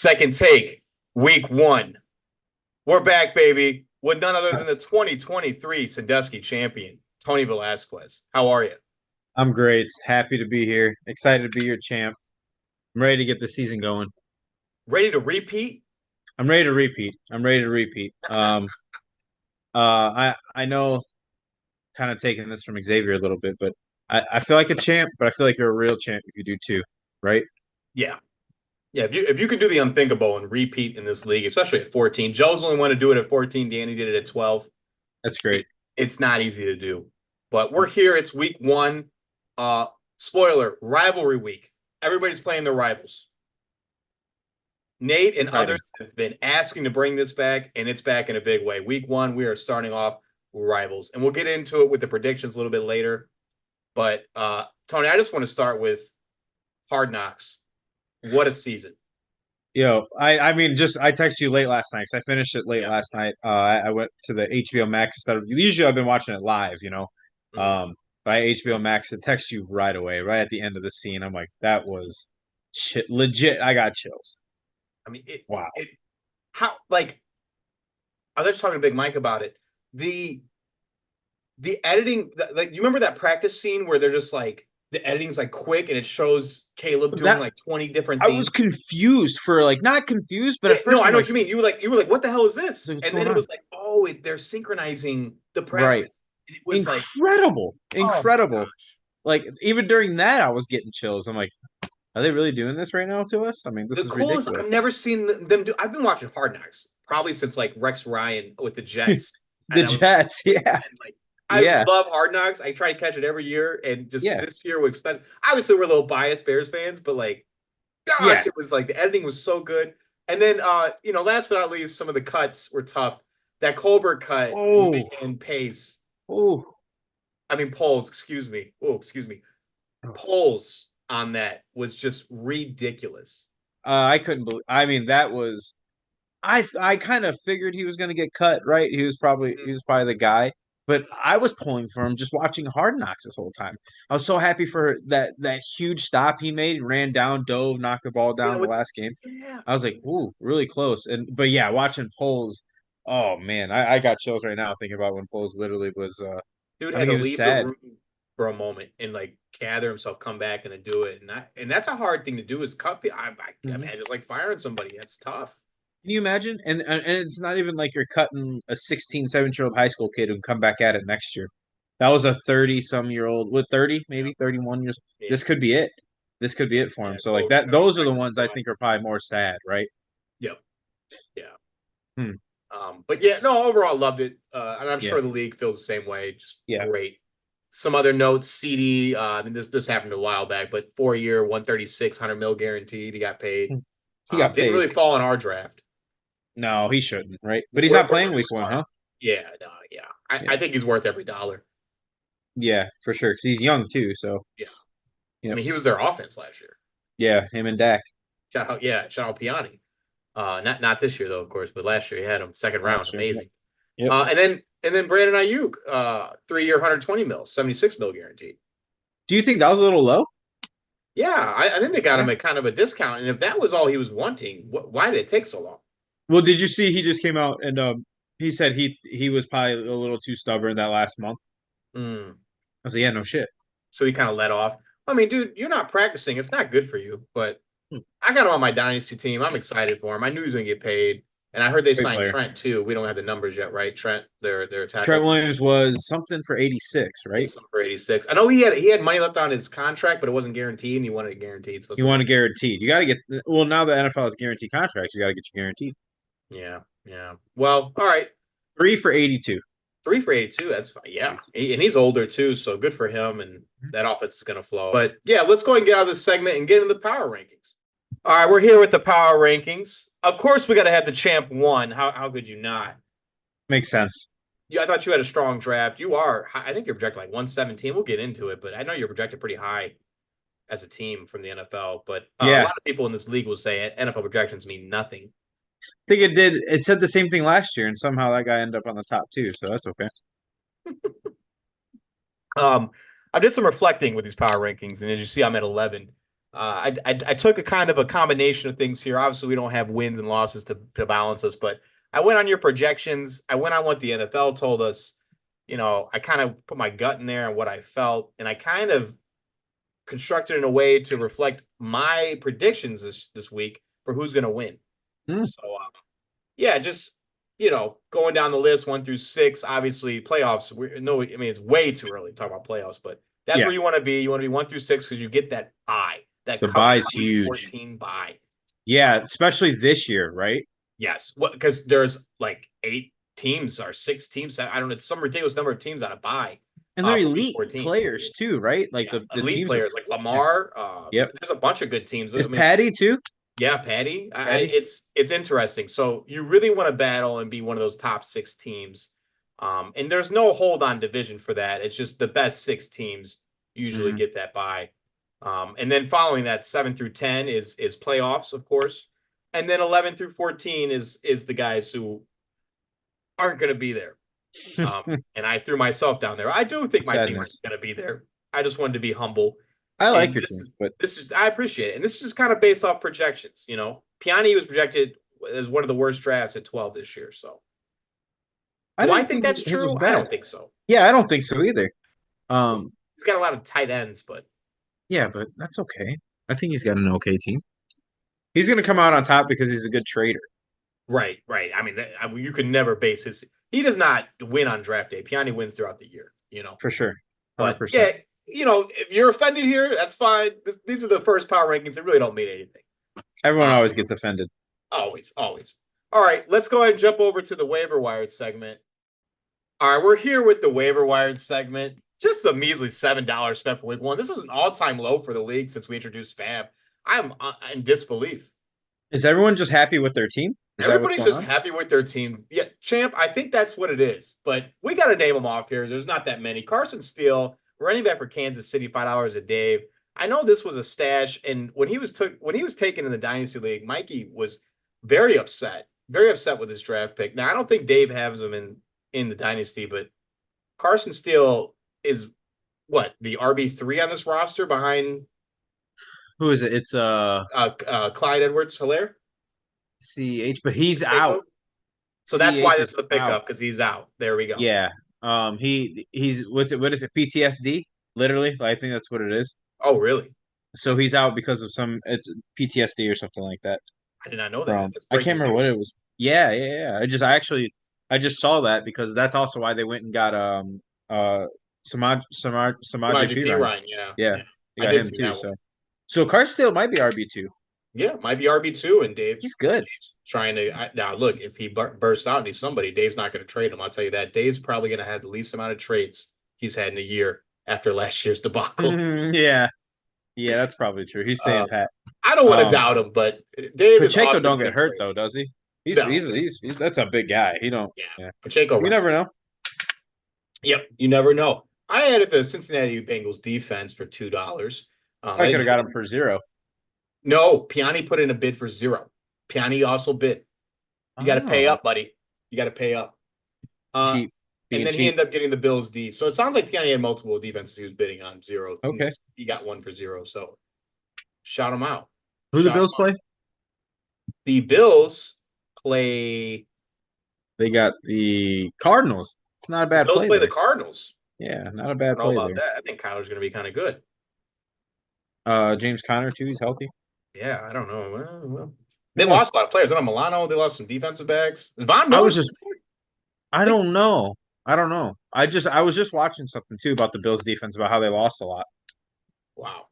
Second take, week one. We're back, baby, with none other than the 2023 Sandusky champion, Tony Velasquez. How are you? I'm great. Happy to be here. Excited to be your champ. I'm ready to get the season going. Ready to repeat? I'm ready to repeat. I'm ready to repeat. I know kind of taking this from Xavier a little bit, but I feel like a champ, but I feel like you're a real champ if you do too, right? Yeah. Yeah, if you can do the unthinkable and repeat in this league, especially at 14. Joe's only want to do it at 14. Danny did it at 12. That's It, great. it's not easy to do. But we're here. It's week one. Spoiler, rivalry week. Everybody's playing their rivals. Nate and Exciting. others have been asking to bring this back, and it's back in a big way. Week one, we are starting off with rivals, and we'll get into it with the predictions a little bit later. But Tony, I just want to start with Hard Knocks. What a season! I mean, just I texted you late last night because I finished it late Yeah. last night. I went to the HBO Max instead of usually I've been watching it live, Mhm. By HBO Max, it texts you right away, right at the end of the scene. I'm like, that was legit. I got chills. I mean, Wow. it how like I was just talking to Big Mike about it. The the editing, like you remember that practice scene where they're just like the editing's like quick and it shows Caleb doing That like 20 different I was things. confused for like not confused, but Yeah, at no, first I I'm know like, what you mean. You were like, what the hell is this? what's And then going it on? was like, oh, they're synchronizing the Right. practice. It was like, Incredible. oh my Incredible. gosh. Like even during that I was getting chills. I'm like, are they really doing this right now to us? I mean, this The is coolest, I've ridiculous. never seen them do. I've been watching Hard Knocks probably since like Rex Ryan with the Jets, The and I was Jets, yeah. 10. Like, I Yeah. love Hard Knocks. I try to catch it every year, and just Yeah. this year we expect. Obviously, we're a little biased Bears fans, but like, Yeah. gosh, it was like the editing was so good. And then, last but not least, some of the cuts were tough. That Colbert cut, Oh. man, pace. Oh. I mean, polls. Excuse me. Oh, excuse me. Polls on that was just ridiculous. I couldn't believe. I mean, that was. I kind of figured he was going to get cut, right? He was probably the guy, but I was pulling for him just watching Hard Knocks this whole time. I was so happy for that huge stop he made, ran down, dove, knocked the ball down Yeah, in the with last game. yeah, I was like, ooh, really close. But yeah, watching Poles, oh man, I got chills right now thinking about when Poles literally was. dude I had mean, to he was leave the sad. room for a moment and like gather himself, come back, and then do it. And that's a hard thing to do is cut. I Mhm. imagine it's like firing somebody. That's tough. Can you imagine? And it's not even like you're cutting a 16, 17-year-old high school kid who can come back at it next year. That was a 30-some-year-old with 30, Yeah, maybe 31 years. yeah, This could be it. This could be it for him. yeah. So like Kobe, that, I mean, those are the Michael ones I Strawn. think are probably more sad, right? Yep, yeah. Hmm. But yeah, no, overall loved it, and I'm Yeah. sure the league feels the same way. Just Yeah. great. Some other notes: CD. I mean, this happened a while back, but 4 year, 136, 100 mil guaranteed. He got paid. He got Didn't paid. really fall in our draft. No, he shouldn't, right? But he's We're, not we're playing too week one, smart. huh? Yeah, no, yeah. I, Yeah. I think he's worth every dollar. Yeah, for sure. 'Cause he's young too. So, Yeah. I yep. mean, he was their offense last year. Yeah, him and Dak Shout out Piani. Not this year though, of course, but last year he had him second round. last year. Yep. Amazing. Yep. And then Brandon Ayuk, 3 year, 120 mil, 76 mil guaranteed. Do you think that was a little low? Yeah, I think they got Yeah. him at kind of a discount. And if that was all he was wanting, why did it take so long? Well, did you see he just came out and he said he was probably a little too stubborn that last month. Mm. I was like, yeah, no shit. So he kind of let off. I mean, dude, you're not practicing. It's not good for you. But Hmm. I got him on my dynasty team. I'm excited for him. I knew he was going to get paid. And I heard they Great signed player. Trent too. We don't have the numbers yet, right? Trent, their Trent tackle. Williams was something for 86, Yeah, right? something for 86. I know he had money left on his contract, but it wasn't guaranteed, and he wanted it guaranteed. So it's You like, want to guaranteed. You got to get well now the NFL has guaranteed contracts. You got to get you guaranteed. yeah, yeah. Well, all right. 3 for 82. 3 for 82. That's fine. Yeah. And he's older too, so good for him. And Mhm. that offense is going to flow. But yeah, let's go and get out of this segment and get into the power rankings. All right, we're here with the power rankings. Of course, we got to have the champ one. How could you not? Makes sense. Yeah, I thought you had a strong draft. You are. I think you're projected like 117. We'll get into it, but I know you're projected pretty high as a team from the NFL. But a Yeah, lot of people in this league will say NFL projections mean nothing. I think it did. It said the same thing last year, and somehow that guy ended up on the top too. So that's okay. I did some reflecting with these power rankings, and as you see, I'm at 11. I took a kind of a combination of things here. Obviously, we don't have wins and losses to balance us, but I went on your projections. I went on what the NFL told us. I kind of put my gut in there and what I felt, and I kind of constructed in a way to reflect my predictions this week for who's going to win. Hmm. So, yeah, just going down the list 1 through 6. Obviously, playoffs. It's way too early to talk about playoffs, but that's Yeah. where you want to be. You want to be 1 through 6 because you get that bye, that The coveted bye's Week huge. 14 bye. Yeah, especially this year, right? Yes, because there's like 8 teams or 6 teams. I don't know. It's some ridiculous number of teams on a bye. And they're For Week elite 14. players too, right? Like Yeah, the elite teams are. players like Lamar. Yep. There's a bunch of good teams. Is Patty too? Yeah, Patty. Patty? It's interesting. So you really want to battle and be one of those top 6 teams. And there's no hold on division for that. It's just the best 6 teams usually get that bye. And then following that, 7 through 10 is playoffs, of course. And then 11 through 14 is the guys who aren't going to be there. And I threw myself down there. I do think my team is going to be there. I just wanted to be humble. I like your team, but I appreciate it. And this is just kind of based off projections. Piani was projected as one of the worst drafts at 12 this year. So do I think that's true? I don't think so. Yeah, I don't think so either. He's got a lot of tight ends, but yeah, but that's okay. I think he's got an okay team. He's going to come out on top because he's a good trader. Right. I mean, you could never base his. He does not win on draft day. Piani wins throughout the year. For sure. 100%. But yeah, if you're offended here, that's fine. These are the first power rankings. They really don't mean anything. Everyone always gets offended. Always. All right, let's go ahead and jump over to the Waiver Wired segment. All right, we're here with the Waiver Wired segment. Just a measly $7 spent for week 1. This is an all-time low for the league since we introduced Fab. I'm in disbelief. Is everyone just happy with their team? Everybody's just happy with their team. Yeah, Champ, I think that's what it is. But we got to name them off here. There's not that many. Carson Steele, running back for Kansas City, $5 a Dave. I know this was a stash, and when he was taken in the Dynasty League, Mikey was very upset with his draft pick. Now, I don't think Dave has him in the Dynasty, but Carson Steele is the RB3 on this roster behind who is it? It's Clyde Edwards-Helaire. CH, but he's out. So that's why this is a pickup, because he's out. There we go. Yeah. He's what is it? PTSD? Literally, I think that's what it is. Oh, really? So he's out because of it's PTSD or something like that. I did not know that. I can't remember what it was. Yeah. I just saw that because that's also why they went and got Samaje Perine. Yeah. They got him too. So Carstale might be RB2. Yeah, might be RB2, and Dave. He's good. Dave's trying to now look. If he bursts out and he's somebody, Dave's not going to trade him. I'll tell you that. Dave's probably going to have the least amount of trades he's had in a year after last year's debacle. Yeah, that's probably true. He's staying pat. I don't want to doubt him, but Dave Pacheco don't get hurt though, does he? He's that's a big guy. He don't. Yeah. Pacheco. You never know. Yep, you never know. I added the Cincinnati Bengals defense for $2. I could have got him for $0. No, Piani put in a bid for $0. Piani also bid. You got to pay up, buddy. You got to pay up. Cheap. And then he ended up getting the Bills D. So it sounds like Piani had multiple defenses he was bidding on. $0. Okay. He got one for $0. So shout him out. Who the Bills play? The Bills play. They got the Cardinals. It's not a bad play. Bills play the Cardinals. Yeah, not a bad play. I don't know about that. I think Kyler's going to be kind of good. James Conner too. He's healthy. Yeah, I don't know. Well, they lost a lot of players. I know Milano. They lost some defensive backs. I don't know. I was just watching something too about the Bills defense, about how they lost a lot. Wow.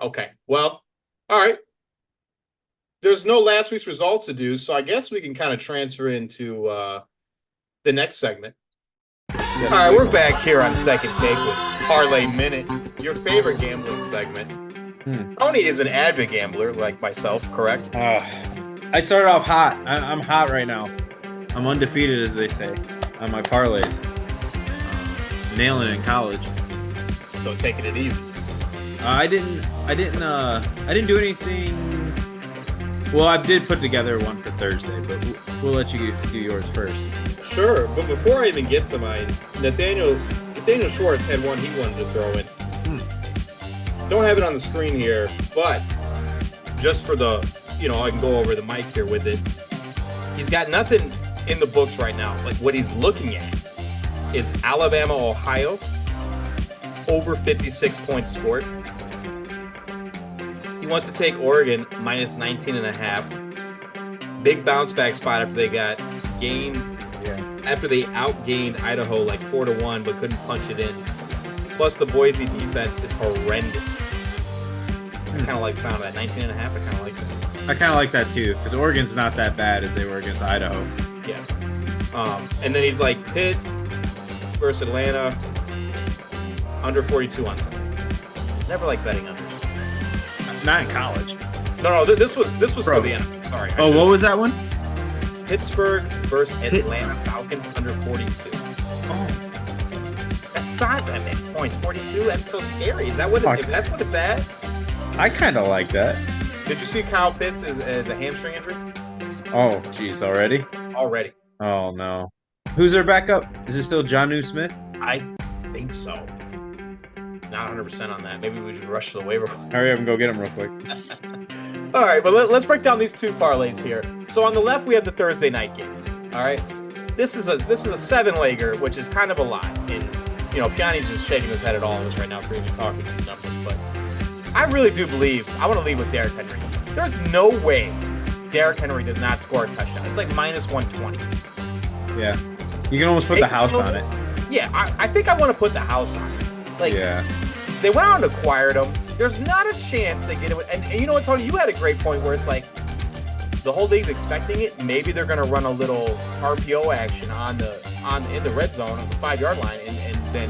Okay. Well, all right. There's no last week's results to do, so I guess we can kind of transfer into the next segment. All right, we're back here on Second Take with Parlay Minute, your favorite gambling segment. Tony is an avid gambler like myself, correct? I started off hot. I'm hot right now. I'm undefeated, as they say, on my parlays. Nailing it in college. So taking it easy. I didn't do anything. Well, I did put together one for Thursday, but we'll let you do yours first. Sure, but before I even get to mine, Nathaniel Schwartz had one he wanted to throw in. Don't have it on the screen here, but just for the, I can go over the mic here with it. He's got nothing in the books right now. Like what he's looking at is Alabama, Ohio, over 56 points scored. He wants to take Oregon minus 19.5. Big bounce back spot after they got gained. Yeah. After they outgained Idaho like 4-1, but couldn't punch it in. Plus the Boise defense is horrendous. I kind of like the sound of that 19.5. I kind of like that. I kind of like that too, because Oregon's not that bad as they were against Idaho. Yeah. And then he's like Pitt versus Atlanta, under 42 on Sunday. Never like betting under. Not in college. No, this was Pro. for the NFL. Sorry. What was that one? Pittsburgh versus Atlanta Falcons under 42. Oh, That's solid. That makes points. 42. That's so scary. Is that what? If that's what it's at? I kind of like that. Did you see Kyle Pitts as a hamstring injury? Oh, geez, already? Already. Oh, no. Who's their backup? Is it still Jonnu Smith? I think so. Not 100% on that. Maybe we should rush to the waiver. Hurry up and go get him real quick. All right, but let's break down these two parlays here. So on the left, we have the Thursday night game. All right, this is a 7-legger, which is kind of a lot. And Piani's just shaking his head at all of us right now for even talking these numbers. But I really do believe I want to lead with Derrick Henry. There's no way Derrick Henry does not score a touchdown. It's like minus 120. Yeah, you can almost put the house on it. Yeah, I think I want to put the house on it. Like, yeah. They went out and acquired him. There's not a chance they get it. And you know what, Tony? You had a great point where it's like the whole league's expecting it. Maybe they're going to run a little RPO action in the red zone on the 5-yard line, and then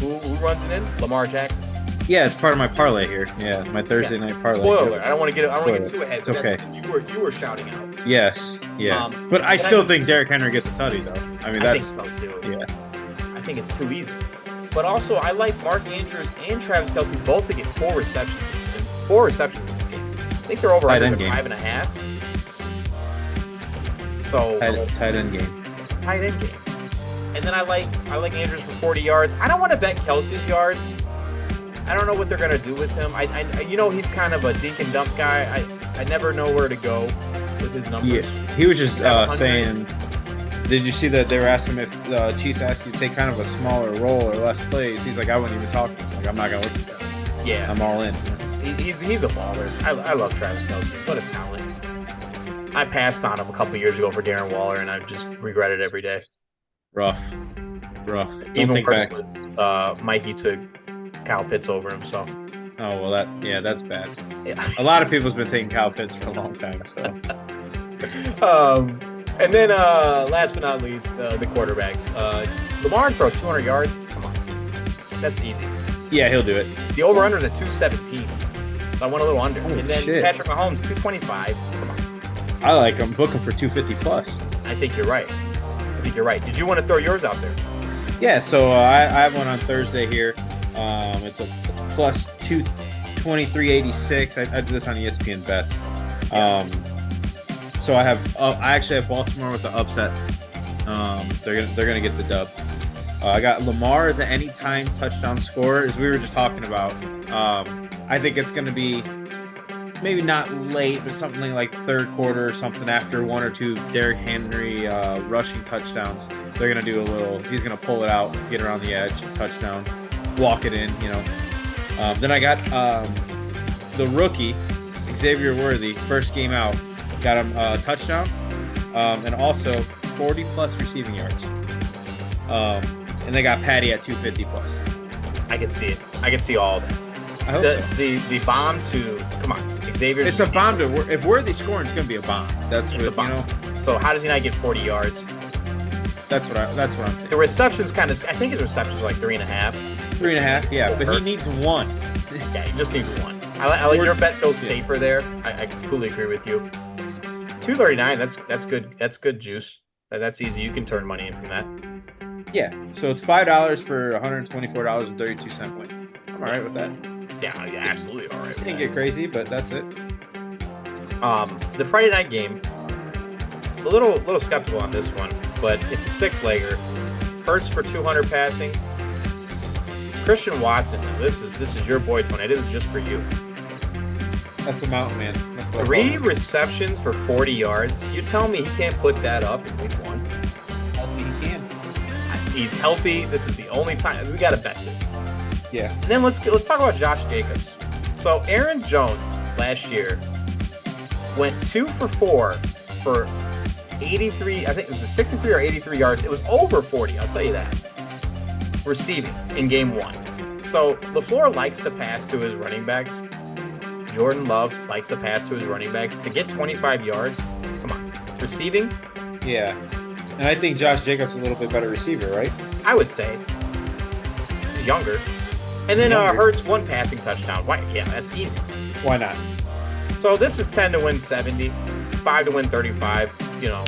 who runs it in? Lamar Jackson. Yeah, it's part of my parlay here. Yeah, my Thursday night parlay. Spoiler alert. I don't want to get too ahead. It's okay. You were shouting out. Yes. Yeah. But I still think Derrick Henry gets a tutty though. I mean, I think so too. Yeah. I think it's too easy. But also, I like Mark Andrews and Travis Kelce both to get 4 receptions in this game. I think they're over under 5.5. So tight end game. Tight end game. And then I like Andrews for 40 yards. I don't want to bet Kelce's yards. I don't know what they're gonna do with him. I he's kind of a dink and dump guy. I never know where to go with his numbers. Yeah, he was just saying. Did you see that they were asking him if the Chiefs asked you to take kind of a smaller role or less plays? He's like, I wouldn't even talk to him. Like, I'm not gonna listen to him. Yeah, I'm all in. He's a baller. I love Travis Kelce. What a talent. I passed on him a couple years ago for Darren Waller, and I just regret it every day. Rough. Even worse was Mikey took Kyle Pitts over him. So. Oh well, that's bad. Yeah. A lot of people's been taking Kyle Pitts for a long time. So. And then last but not least, the quarterbacks. Lamar throw 200 yards. Come on, that's easy. Yeah, he'll do it. The over/under is at 217. So I went a little under. Oh, and then shit. Patrick Mahomes 225. Come on. I like him. Book him for 250 plus. I think you're right. Did you want to throw yours out there? Yeah. So I have one on Thursday here. It's plus 223.86. I did this on ESPN bets. So I actually have Baltimore with the upset. They're gonna get the dub. I got Lamar as an anytime touchdown scorer, as we were just talking about. I think it's gonna be maybe not late, but something like third quarter or something after 1 or 2 Derrick Henry rushing touchdowns. They're gonna do a little. He's gonna pull it out, get around the edge, touchdown, walk it in. Then I got the rookie Xavier Worthy, first game out. Got him a touchdown, and also 40 plus receiving yards. And they got Patty at 250 plus. I can see it. I can see all of that. I hope the bomb to come on Xavier. It's a bomb to if Worthy's scoring, it's gonna be a bomb. That's what a bomb. So how does he not get 40 yards? That's what I'm thinking. The receptions I think his receptions are like 3.5. 3.5, yeah, but he needs 1. Yeah, he just needs 1. I like your bet goes safer there. I completely agree with you. 239. That's good. That's good juice. That's easy. You can turn money in from that. Yeah. So it's $5 for $124.32 win. I'm all right with that. Yeah, absolutely all right. Didn't get crazy, but that's it. The Friday night game. A little skeptical on this one, but it's a 6-legger. Hurts for 200 passing. Christian Watson. This is your boy, Tony. This is just for you. That's the mountain man. That's what 3 receptions for 40 yards. You tell me he can't put that up in week 1? Healthy he can. He's healthy. This is the only time we got to bet this. Yeah. And then let's talk about Josh Jacobs. So Aaron Jones last year went 2 for 4 for 83. I think it was a 63 or 83 yards. It was over 40. I'll tell you that. Receiving in game 1. So LaFleur likes to pass to his running backs. Jordan Love likes to pass to his running backs. To get 25 yards, come on. Receiving? Yeah. And I think Josh Jacobs is a little bit better receiver, right? I would say. He's younger. And then Hurts 1 passing touchdown. Why? Yeah, that's easy. Why not? So this is 10 to win 70, 5 to win 35. You know,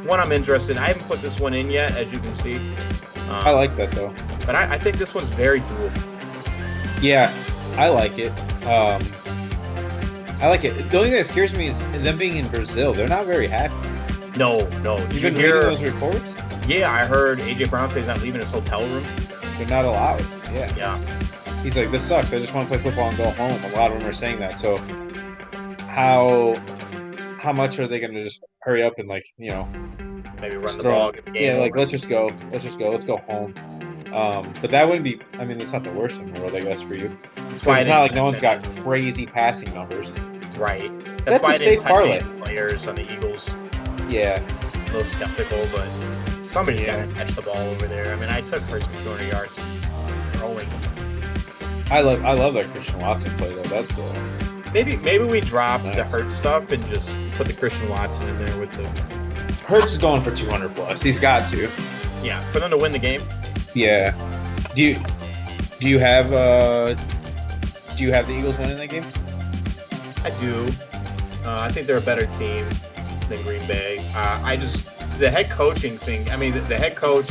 one I'm interested in. I haven't put this one in yet, as you can see. I like that, though. But I think this one's very doable. Yeah, I like it. I like it. The only thing that scares me is them being in Brazil. They're not very happy. No. You've been reading those reports? Yeah, I heard A.J. Brown say he's not leaving his hotel room. They're not allowed. Yeah. Yeah. He's like, this sucks. I just want to play football and go home. A lot of them are saying that. So how much are they going to just hurry up and, like, you know, maybe run the ball, get the game over. Like, let's just go. Let's go home. But that wouldn't be, I mean, it's not the worst in the world, I guess, for you. It's not like no one's got crazy passing numbers. Right. That's why a safe parlay. Players on the Eagles. Yeah. A little skeptical, but somebody's got to catch the ball over there. I mean, I took Hurts for 200 yards rolling. I love that Christian Watson play, though. That's maybe we drop the Hurts stuff and just put the Christian Watson in there with the Hurts is going for 200 plus. He's got to. Yeah, for them to win the game. Yeah. Do you have the Eagles winning that game? I do. I think they're a better team than Green Bay. The head coaching thing. I mean, the head coach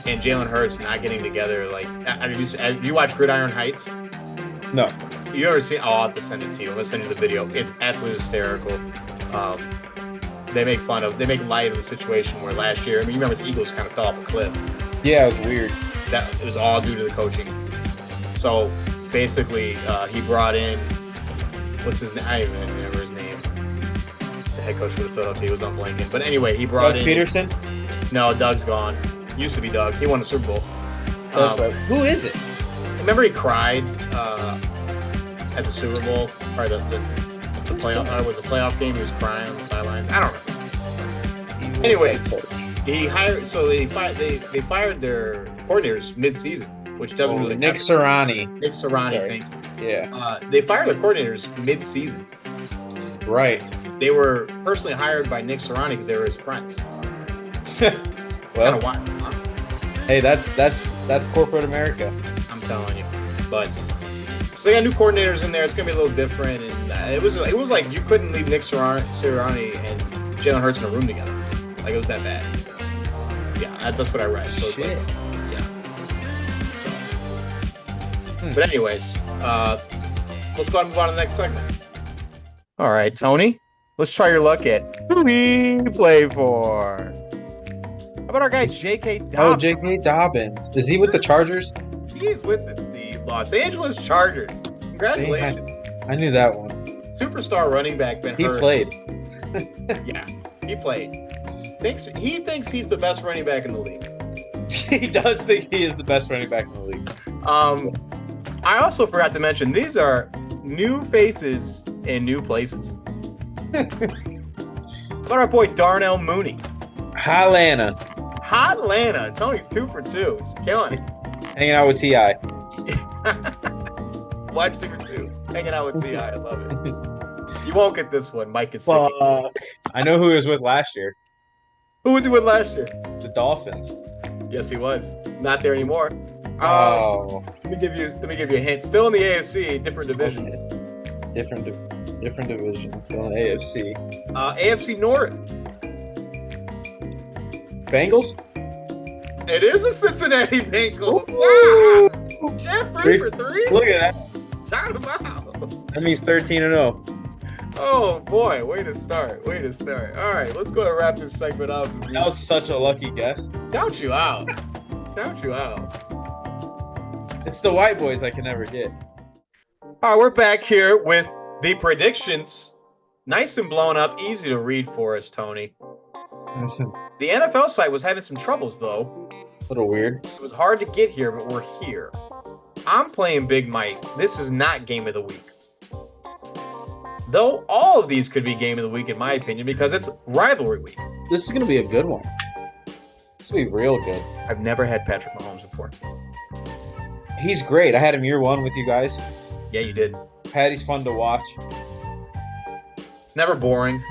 and Jalen Hurts not getting together. Like, you watch Gridiron Heights? No. You ever seen? Oh, I'll have to send it to you. I'm gonna send you the video. It's absolutely hysterical. They make light of the situation where last year. I mean, you remember the Eagles kind of fell off a cliff. Yeah, it was weird. That it was all due to the coaching. So basically, he brought in what's his name? I don't even remember his name. The head coach for the Philadelphia was on blanking. But anyway, he brought Doug in Peterson. No, Doug's gone. Used to be Doug. He won the Super Bowl. That's right. Who is it? Remember he cried at the Super Bowl or the playoff? It was a playoff game. He was crying on the sidelines. I don't know. Anyways, he hired. So they fired their coordinators mid-season, which doesn't really. Nick Sirianni. Nick Sirianni, thank you. Yeah. They fired the coordinators mid-season. Right. They were personally hired by Nick Sirianni because they were his friends. Well, kind of wild, huh? Hey, that's corporate America. I'm telling you. But so they got new coordinators in there. It's gonna be a little different, and it was like you couldn't leave Nick Sirianni and Jalen Hurts in a room together. Like it was that bad. Yeah, that's what I read. So it's like, yeah. So. But anyways, let's go ahead and move on to the next segment. All right, Tony, let's try your luck at who we play for. How about our guy J.K. Dobbins? Oh, J.K. Dobbins. Is he with the Chargers? He's with the Los Angeles Chargers. Congratulations. I knew that one. Superstar running back been hurt. He played. Yeah, he played. He thinks he's the best running back in the league. He does think he is the best running back in the league. I also forgot to mention these are new faces in new places. What about our boy Darnell Mooney? Hotlanta. Tony's 2 for 2. Just killing it. Hanging out with T.I. Wide receiver 2. Hanging out with T.I. I love it. You won't get this one. Mike is sick. I know who he was with last year. Who was he with last year? The Dolphins. Yes, he was. Not there anymore. Let me give you a hint. Still in the AFC, different division. Okay. Different division. Still in the AFC. AFC North. Bengals? It is a Cincinnati Bengals. Wow. Champ 3 for 3. Look at that. Shout him out. That means 13-0. Oh boy, way to start. All right, let's go and wrap this segment up. That was such a lucky guess. Shout you out. It's the white boys I can never get. All right, we're back here with the predictions. Nice and blown up, easy to read for us, Tony. The NFL site was having some troubles, though. A little weird. It was hard to get here, but we're here. I'm playing Big Mike. This is not game of the week. Though all of these could be game of the week, in my opinion, because it's rivalry week. This is going to be a good one. This will be real good. I've never had Patrick Mahomes before. He's great. I had him year one with you guys. Yeah, you did. Patty's fun to watch. It's never boring.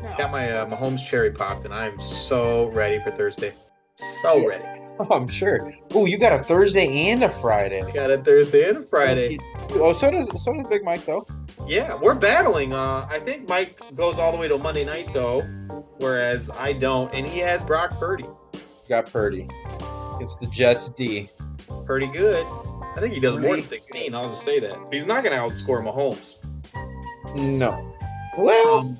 No. Got my Mahomes cherry popped, and I'm so ready for Thursday. So ready. Oh, I'm sure. Oh, you got a Thursday and a Friday. Got a Thursday and a Friday. Oh, so does Big Mike though. Yeah, we're battling. I think Mike goes all the way to Monday night though, whereas I don't, and he has Brock Purdy. He's got Purdy. It's the Jets D. Pretty good. I think he does more than Pretty 16. I'll just say that. But he's not going to outscore Mahomes. No. Well,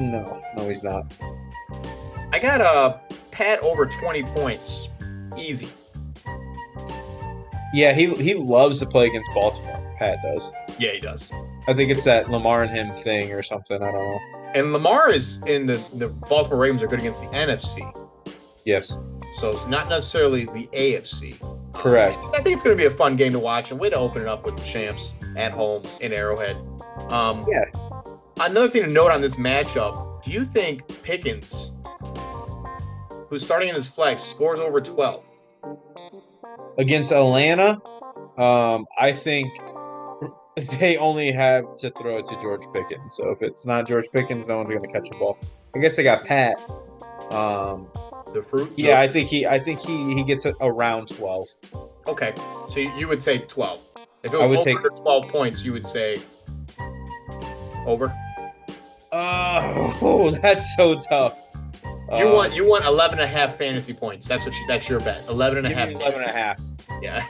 no, he's not. I got a Pat over 20 points. Easy. Yeah, he loves to play against Baltimore. Pat does. Yeah, he does. I think it's that Lamar and him thing or something. I don't know. And Lamar is in the Baltimore Ravens are good against the NFC. Yes. So not necessarily the AFC. Correct. I think it's going to be a fun game to watch and way to open it up with the champs at home in Arrowhead. Yeah. Another thing to note on this matchup, do you think Pickens, who's starting in his flex, scores over 12? Against Atlanta, I think they only have to throw it to George Pickens. So if it's not George Pickens, no one's going to catch a ball. I guess they got Pat. The fruit? Yeah, I think he gets around 12. Okay, so you would say 12. If it I was would over take 12 points, you would say over. Oh, that's so tough. You want 11 and a half fantasy points. That's your bet. 11 and a Give half. me 11 and a half. Yeah.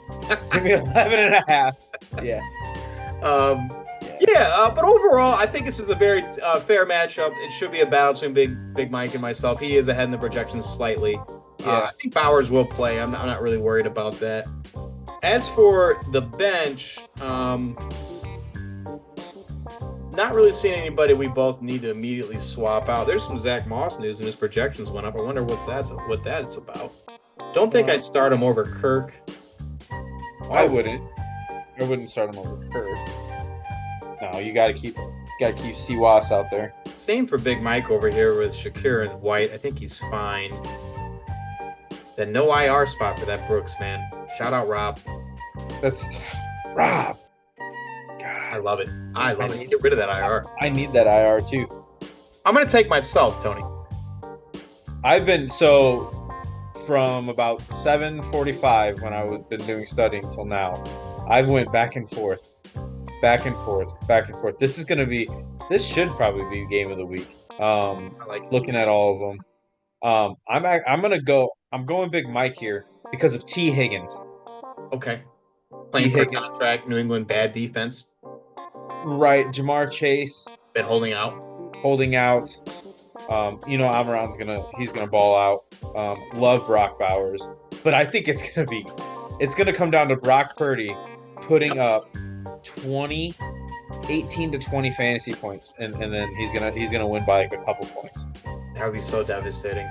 Give me 11 and a half. Yeah. But overall, I think this is a very fair matchup. It should be a battle between Big Mike and myself. He is ahead in the projections slightly. I think Bowers will play. I'm not really worried about that. As for the bench, not really seeing anybody we both need to immediately swap out. There's some Zach Moss news and his projections went up. I wonder what that's about. Don't think I'd start him over Kirk. I wouldn't. I wouldn't start him over Kirk. No, you gotta keep Siwas out there. Same for Big Mike over here with Shakir and White. I think he's fine. The no IR spot for that Brooks, man. Shout out Rob. That's Rob. God, I love it. I love it. Get rid of that IR. I need that IR too. I'm gonna take myself, Tony. I've been from about 7:45 when I've been doing studying till now. I've went back and forth. This should probably be game of the week. I like looking at all of them. I'm going Big Mike here because of T. Higgins. Okay. Playing for a contract, New England, bad defense. Right, Jamar Chase. Been holding out. Amaron's gonna ball out. Love Brock Bowers, but I think it's gonna come down to Brock Purdy putting up 18 to 20 fantasy points, and then he's gonna win by like a couple points. That would be so devastating.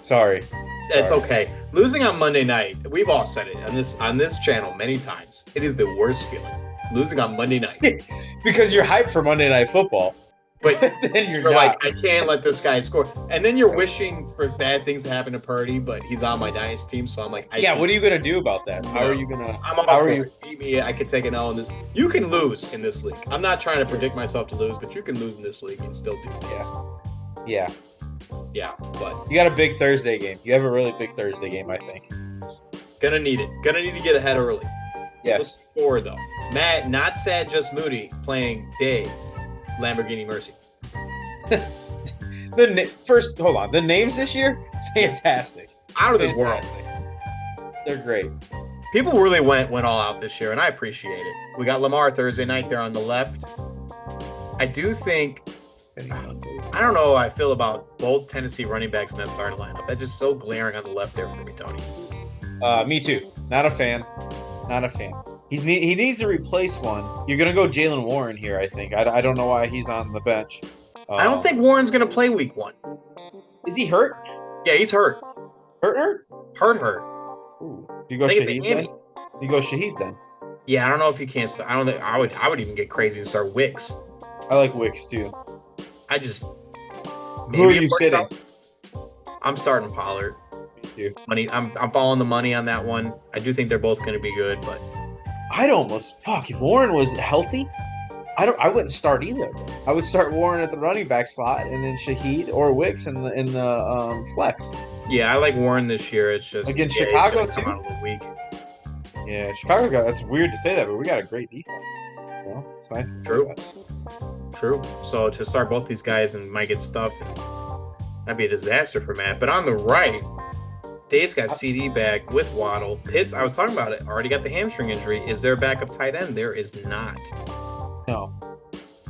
Sorry. It's okay. Losing on Monday night, we've all said it on this channel many times. It is the worst feeling. Losing on Monday night. Because you're hyped for Monday Night Football. But then you're like, I can't let this guy score. And then you're wishing for bad things to happen to Purdy, but he's on my dynasty team, so I'm like, what are you gonna do about that? How are you gonna? I'm off. How are you? Beat me. I could take an L in this. You can lose in this league. I'm not trying to predict myself to lose, but you can lose in this league and still do things. Yeah. But you got a big Thursday game. You have a really big Thursday game, I think. Gonna need it. Gonna need to get ahead early. Yes. Looking forward though. Matt, not sad, just moody, playing Dave, Lamborghini Mercy. First, hold on. The names this year, fantastic. Out of this world. They're great. People really went all out this year, and I appreciate it. We got Lamar Thursday night there on the left. I do think, I don't know how I feel about both Tennessee running backs in that starting lineup. That's just so glaring on the left there for me, Tony. Me too. Not a fan. Not a fan. He needs to replace one. You're gonna go Jalen Warren here, I think. I don't know why he's on the bench. I don't think Warren's going to play week 1. Is he hurt? Yeah, he's hurt. Hurt? Hurt. Ooh. You go I think it's a Shaheed then? hammy. You go Shaheed then. Yeah, I don't know if you can't start. I don't think I would even get crazy and start Wicks. I like Wicks too. I just Who are you sitting? Out. I'm starting Pollard. Me too. Money. I'm following the money on that one. I do think they're both going to be good, but I'd almost if Warren was healthy, I wouldn't start either. I would start Warren at the running back slot and then Shaheed or Wicks in the flex. Yeah, I like Warren this year. It's just against Chicago come too. Out a little weak. Yeah, Chicago that's weird to say that, but we got a great defense. It's nice to see that. True. So to start both these guys and might get stuffed, that'd be a disaster for Matt. But on the right, Dave's got CD back with Waddle. Pitts, I was talking about it, already got the hamstring injury. Is there a backup tight end? There is not. No.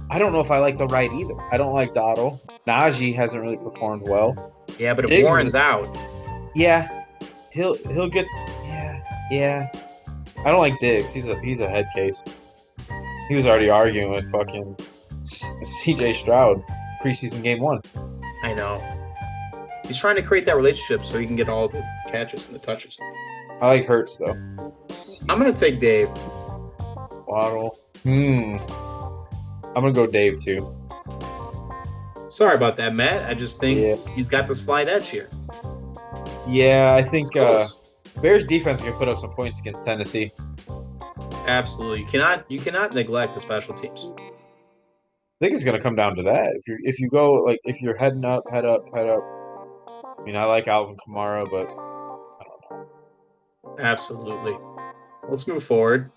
I don't know if I like the right either. I don't like Dottle. Najee hasn't really performed well. Yeah, but if Warren's out. Yeah. He'll get yeah. I don't like Diggs. He's a head case. He was already arguing with fucking CJ Stroud preseason game 1. I know. He's trying to create that relationship so he can get all the catches and the touches. I like Hurts though. I'm gonna take Dave. Waddle. I'm gonna go Dave too. Sorry about that, Matt. I just think he's got the slight edge here. Yeah, I think Bears defense can put up some points against Tennessee. Absolutely. You cannot neglect the special teams. I think it's gonna come down to that. If you go like if you're head up. I mean, I like Alvin Kamara, but I don't know. Absolutely. Let's move forward.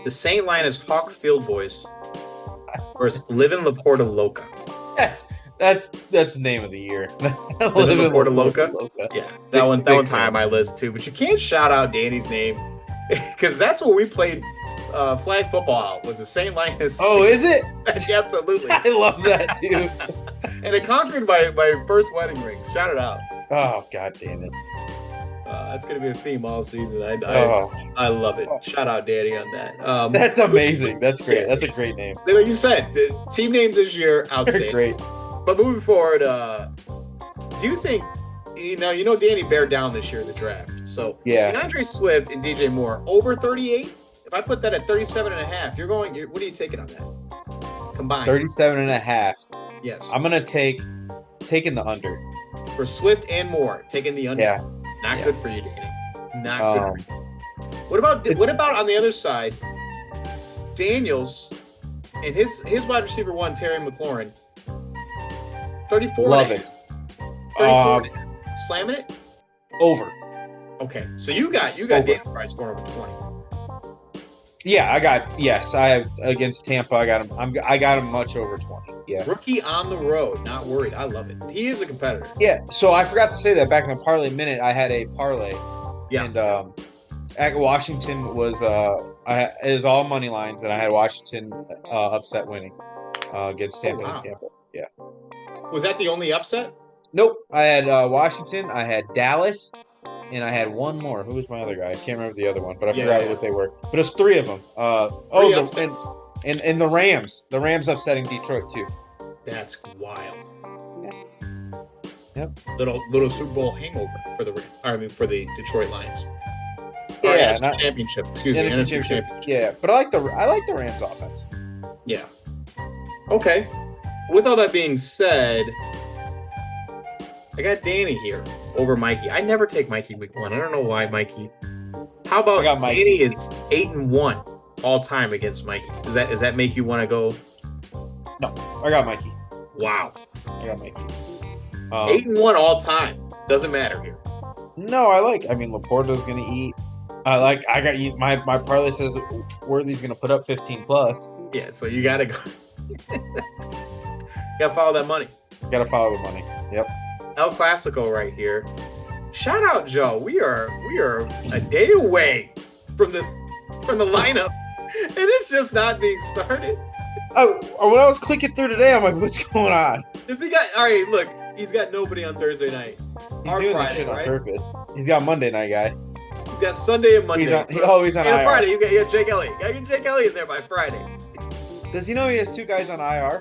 The St. Linus Hawk Field Boys versus Livin' Laporta Loca. That's the name of the year. Livin' Laporta Loca. Yeah, that one's high on my list too. But you can't shout out Danny's name because that's what we played flag football was the St. Linus. Oh, is it? Absolutely. I love that too. And it conquered my first wedding ring. Shout it out. Oh, god damn it. That's going to be a theme all season. I love it. Shout out Danny on that. That's amazing. That's great. Yeah, that's a great name. Like you said, the team names this year, outstanding. Great. But moving forward, do you think, Danny bared down this year in the draft. So DeAndre Swift and DJ Moore, over 38? If I put that at 37.5, what are you taking on that? Combined. 37.5. Yes. I'm going to taking the under. For Swift and Moore, taking the under. Yeah. Not good for you, Danny. Not good for you. What about on the other side, Daniels and his wide receiver one, Terry McLaurin, 34. Love it. 34. Slamming it? Over. Okay. So you got Daniel Price scoring over 20. Yeah, I have against Tampa. I got him. I got him much over 20. Yeah. Rookie on the road, not worried. I love it. He is a competitor. Yeah. So I forgot to say that back in the Parlay Minute, I had a parlay. Yeah. And at Washington was it was all money lines, and I had Washington upset winning against Tampa. Oh, wow. And Tampa. Yeah. Was that the only upset? Nope. I had Washington. I had Dallas. And I had one more. Who was my other guy? I can't remember the other one, but I forgot what they were. But it was 3 of them. And the Rams. The Rams upsetting Detroit too. That's wild. Yeah. Yep. Little Super Bowl hangover for the Detroit Lions. Yeah, NFC Championship. Excuse me, NFC Championship. Yeah, but I like the Rams offense. Yeah. Okay. With all that being said, I got Danny here over Mikey. I never take Mikey week 1. I don't know why, Mikey. How about Danny is 8-1 all time against Mikey? Does that make you want to go? No, I got Mikey. Wow. I got Mikey. 8-1 all time. Doesn't matter here. No, Laporta's gonna eat. I got you. My parlay says Worthy's gonna put up 15 plus. Yeah, so you gotta go. Gotta follow that money. Gotta follow the money. Yep. El Clasico right here. Shout out, Joe. We are a day away from the lineup, and it's just not being started. When I was clicking through today, I'm like, what's going on? Does he got all right? Look, he's got nobody on Thursday night. He's doing this shit on purpose. He's got Monday night guy. He's got Sunday and Monday. He's on and IR. Friday. He's got Jake Elliott. Gotta get Jake Elliott there by Friday. Does he know he has 2 guys on IR?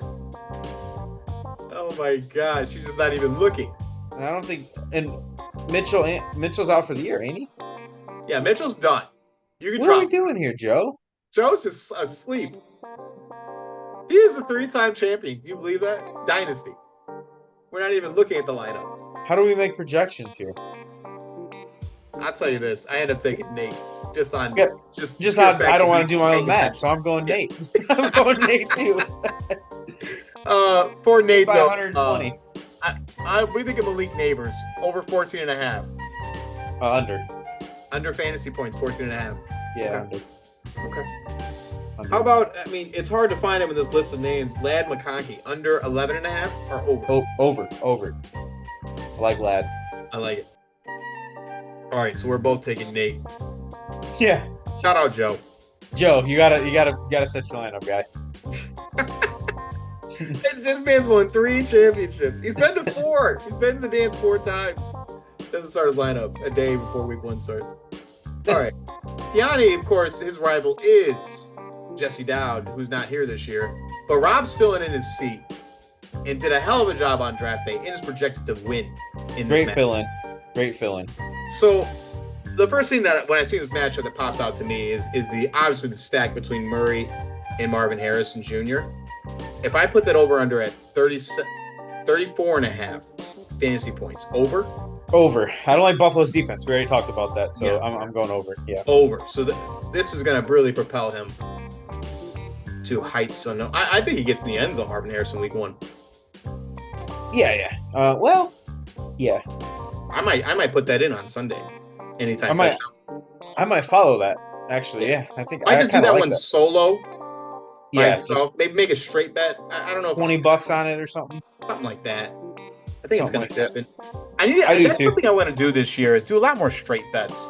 Oh my gosh, she's just not even looking. And I don't think. And Mitchell's out for the year, ain't he? Yeah, Mitchell's done. You can What drop. are we doing here, Joe? Joe's just asleep. He is a 3-time champion. Do you believe that? Dynasty. We're not even looking at the lineup. How do we make projections here? I'll tell you this. I end up taking Nate. Just on Yeah, just not. fact I don't that want he's to do my own paying math, attention. so I'm going Nate. I'm going Nate too. For Nate By though, 120. we think of Malik Neighbors over 14.5. Under fantasy points, 14.5. Yeah, Okay. under. Okay. How about, I mean, it's hard to find him in this list of names. Lad McConkey, under 11.5 or over? Over. I like Lad. I like it. All right, so we're both taking Nate. Yeah, Shout out Joe. Joe, you gotta set your lineup, guy. This man's won 3 championships. He's been to 4. He's been to the dance 4 times. Doesn't start his lineup a day before week 1 starts. All right. Yanni, of course, his rival is Jesse Dowd, who's not here this year. But Rob's filling in his seat and did a hell of a job on draft day and is projected to win in this match. Great fill-in. So the first thing that when I see this matchup that pops out to me is obviously the stack between Murray and Marvin Harrison Jr. If I put that over under at 34.5 fantasy points, over. I don't like Buffalo's defense. We already talked about that, so Yeah. I'm going over. Yeah. Over. So this is going to really propel him to heights. So no, I think he gets in the end zone, Marvin Harrison, week 1. Yeah. Yeah. I might put that in on Sunday. Anytime. I might follow that. Actually, yeah. I think I just do that like one solo. By Yeah, itself. Maybe make a straight bet. I don't know. If $20 on it or something. something like that. I think Something it's going like to happen. That's too. something I want to do this year is do a lot more straight bets.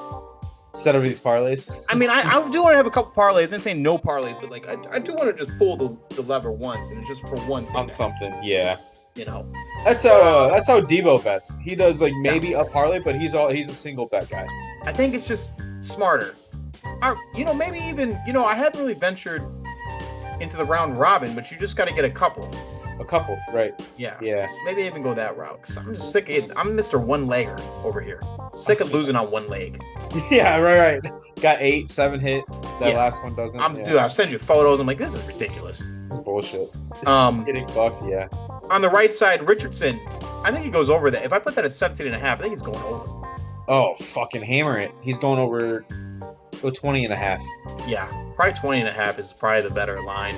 Instead of these parlays. I mean, I do want to have a couple parlays. I'm saying no parlays, but like I do want to just pull the lever once and it's just for one thing. On something, yeah. You know. That's how Debo bets. He does like maybe a parlay, but he's a single bet guy. I think it's just smarter. Or, maybe even, I hadn't really ventured into the round robin, but you just got to get a couple. A couple, right? Yeah. Yeah. So maybe even go that route because I'm just sick of it. I'm Mr. One-legger over here. Sick of losing on one leg. Yeah, right. Got 8, 7 hit. That Yeah. last one doesn't. Dude, I'll send you photos. I'm like, this is ridiculous. It's bullshit. Getting bucked, yeah. On the right side, Richardson, I think he goes over that. If I put that at 17.5, I think he's going over. Oh, fucking hammer it. He's going over. Go 20.5. Yeah, probably 20.5 is probably the better line.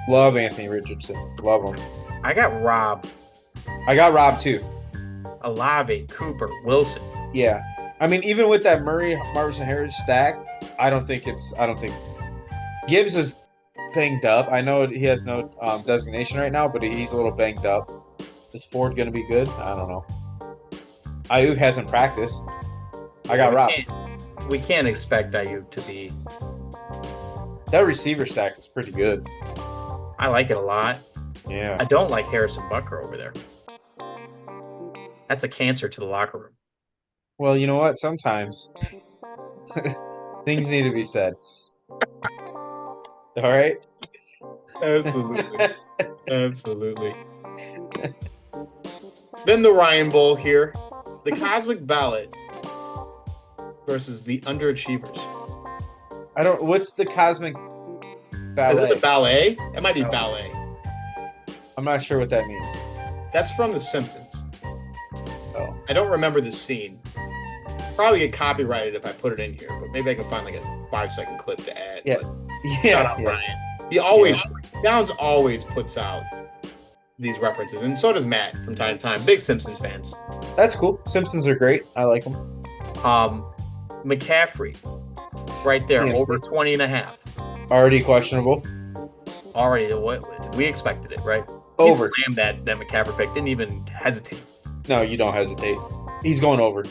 Love Anthony Richardson. Love him. I got Rob, I got Rob too. Olave, Cooper, Wilson. Yeah. I mean, even with that Marvin Harris stack, I don't think Gibbs is banged up. I know he has no designation right now, but he's a little banged up. Is Ford going to be good? I don't know. Ayuk hasn't practiced. I got Rob. We can't expect Ayuk to be. That receiver stack is pretty good. I like it a lot. Yeah. I don't like Harrison Butker over there. That's a cancer to the locker room. Well, you know what? Sometimes things need to be said. All right? Absolutely. Absolutely. Then the Ryan Bowl here. The Cosmic Ballot versus the Underachievers. What's the Cosmic Ballet? Is it the ballet? It might be ballet. I'm not sure what that means. That's from The Simpsons. Oh. I don't remember the scene. Probably get copyrighted if I put it in here, but maybe I can find like a 5-second clip to add. Yeah. But shout out Ryan. Downs always puts out these references, and so does Matt from time to time. Big Simpsons fans. That's cool. Simpsons are great. I like them. McCaffrey, right there, CMC. over 20.5. Already questionable. Already, what we expected it, right? Over. He slammed that McCaffrey pick. Didn't even hesitate. No, you don't hesitate. He's going over.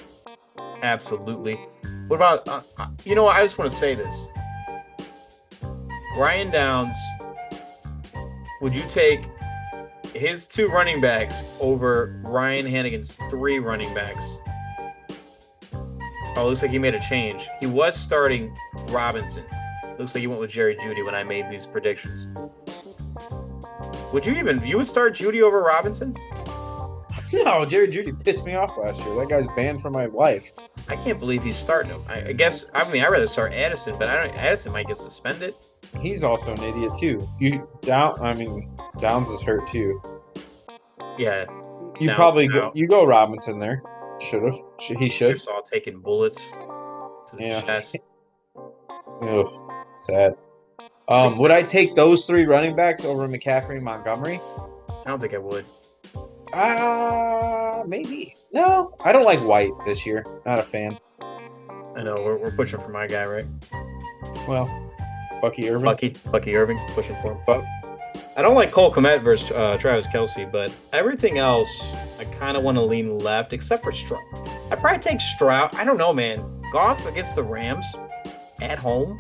Absolutely. What about, I just want to say this. Ryan Downs, would you take his 2 running backs over Ryan Hannigan's 3 running backs? Oh, looks like he made a change. He was starting Robinson. Looks like he went with Jerry Jeudy when I made these predictions. You would start Jeudy over Robinson? No, Jerry Jeudy pissed me off last year. That guy's banned from my life. I can't believe he's starting him. I guess, I'd rather start Addison, but Addison might get suspended. He's also an idiot too. Downs is hurt too. Yeah. You probably go Robinson there. He should. It's all taking bullets to the chest. Ugh, sad. Would I take those 3 running backs over McCaffrey and Montgomery? I don't think I would. Maybe. No, I don't like White this year. Not a fan. I know we're pushing for my guy, right? Well, Bucky Irving. Bucky Irving pushing for him. But I don't like Cole Kmet versus Travis Kelce, but everything else I kind of want to lean left, except for Stroud. I'd probably take Stroud. I don't know, man. Goff against the Rams at home.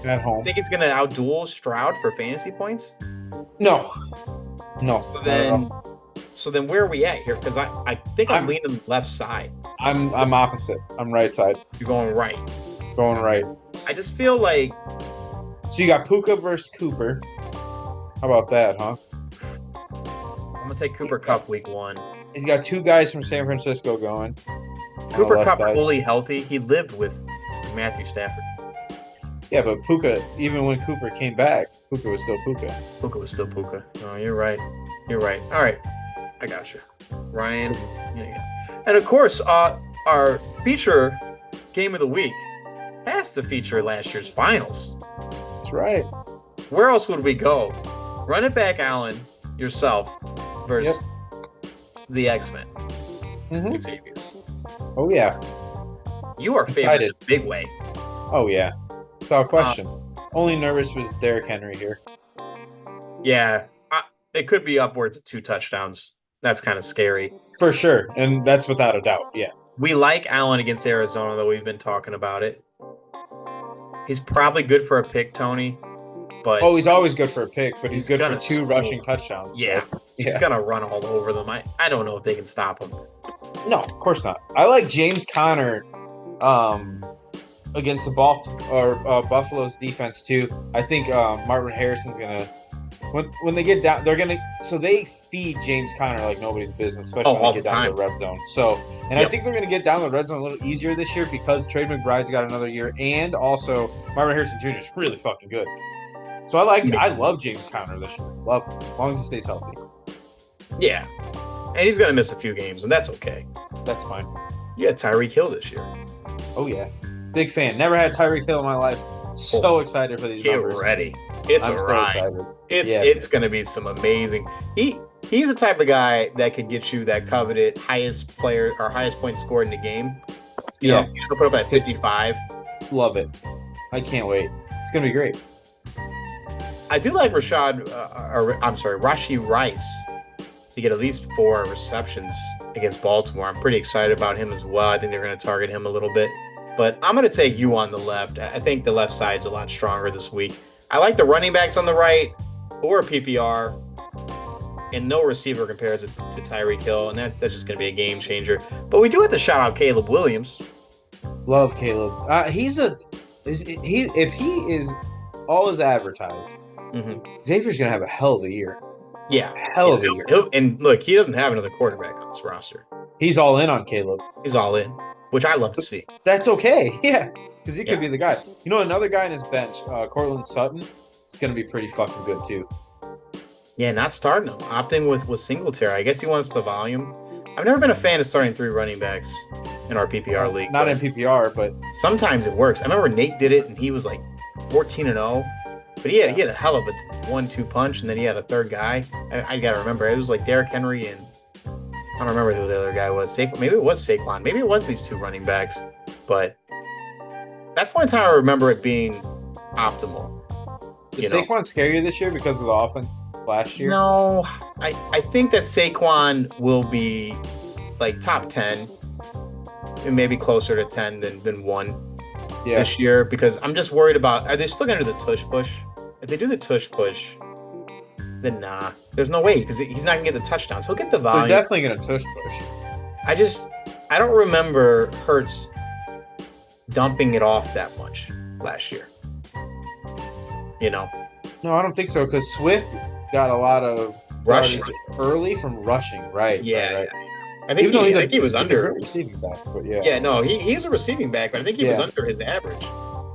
Think he's gonna outduel Stroud for fantasy points? No. So then where are we at here? Because I think I'm leaning left side. I'm opposite. I'm right side. You're going right. Going right. I just feel like. So you got Puka versus Cooper. How about that, huh? I'm gonna take Cooper Kupp week 1. He's got 2 guys from San Francisco going. Cooper Kupp fully healthy. He lived with Matthew Stafford. Yeah, but Puka, even when Cooper came back, Puka was still Puka. Puka was still Puka. Oh, you're right. You're right. All right. I got you. Ryan. Yeah. And of course, our feature game of the week has to feature last year's finals. That's right. Where else would we go? Run it back, Alan, yourself, versus the X-Men. Xavier. Oh, yeah. You are favored in a big way. Oh, yeah. Without question. Only nervous was Derrick Henry here. Yeah. It could be upwards of 2 touchdowns. That's kind of scary. For sure. And that's without a doubt. Yeah. We like Allen against Arizona, though. We've been talking about it. He's probably good for a pick, Tony. But he's always good for a pick, but he's good for 2 rushing touchdowns. Yeah. So, he's going to run all over them. I don't know if they can stop him. No, of course not. I like James Conner against the Buffalo's defense, too. I think Marvin Harrison's going to when they get down, they're gonna they feed James Conner like nobody's business, especially when they get down to the red zone. So, I think they're gonna get down the red zone a little easier this year because Trey McBride's got another year, and also Marvin Harrison Jr. is really fucking good. So I love James Conner this year. Love him, as long as he stays healthy. Yeah, and he's gonna miss a few games, and that's okay. That's fine. You had Tyreek Hill this year. Oh yeah, big fan. Never had Tyreek Hill in my life. So excited for these numbers. Get ready. It's a ride. It's going to be some amazing. He's the type of guy that could get you that coveted highest player or highest point scored in the game. You know, he'll put up at 55. Love it. I can't wait. It's going to be great. I do like Rashee Rice to get at least 4 receptions against Baltimore. I'm pretty excited about him as well. I think they're going to target him a little bit. But I'm going to take you on the left. I think the left side's a lot stronger this week. I like the running backs on the right or PPR. And no receiver compares it to Tyreek Hill. And that's just going to be a game changer. But we do have to shout out Caleb Williams. Love Caleb. If he is all as advertised, Xavier's going to have a hell of a year. Yeah. Hell of a year. And look, he doesn't have another quarterback on this roster. He's all in on Caleb. He's all in. Which I love to see. That's okay. Yeah. Because he could be the guy. You know, another guy in his bench, Cortland Sutton, is going to be pretty fucking good, too. Yeah, not starting him. Opting with Singletary. I guess he wants the volume. I've never been a fan of starting 3 running backs in our PPR league. Not in PPR, but sometimes it works. I remember Nate did it, and he was like 14-0. But he had a hell of a 1-2 punch, and then he had a third guy. I got to remember. It was like Derrick Henry and I don't remember who the other guy was. Maybe it was Saquon. Maybe it was these 2 running backs. But that's the only time I remember it being optimal. Did Saquon scare you this year because of the offense last year? No. I think that Saquon will be like top 10 and maybe closer to 10 than 1 this year because I'm just worried about, are they still going to do the tush push? If they do the tush push, then nah. There's no way because he's not going to get the touchdowns. He'll get the volume. They're definitely going to tush push. I don't remember Hurts dumping it off that much last year. You know, No, I don't think so because Swift got a lot of rushing. yardage early from rushing. Right. Yeah, Right. yeah. I think Even though I think he was he's a under. great receiving back, but yeah. Yeah, no, he's a receiving back, but I think he was Yeah. under his average